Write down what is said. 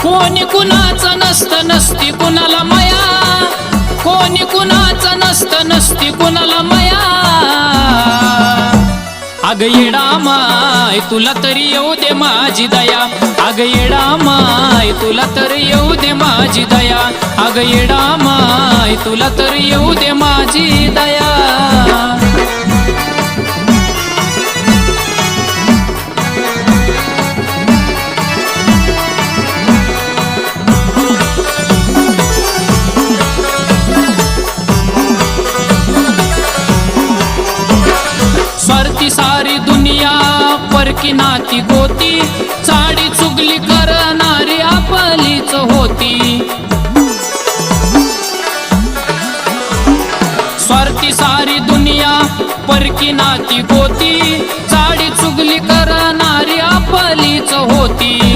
कोणी कुणाचं नसतं नसती कुणाला माया, कोणी कुणाचं नसतं नसती कुणाला माया। अग येडा माय तुला तरी येऊ दे माझी दया, अग येडा माय तुला तरी येऊ दे माझी दया, अग येडा माय तुला तरी येऊ दे माझी दया। स्वार्थी सारी दुनिया परकी नाती गोती, चाडी चुगली करणारी आपलीच होती। स्वार्थी सारी दुनिया परकी नाती गोती, चाडी चुगली करणारी आपलीच होती।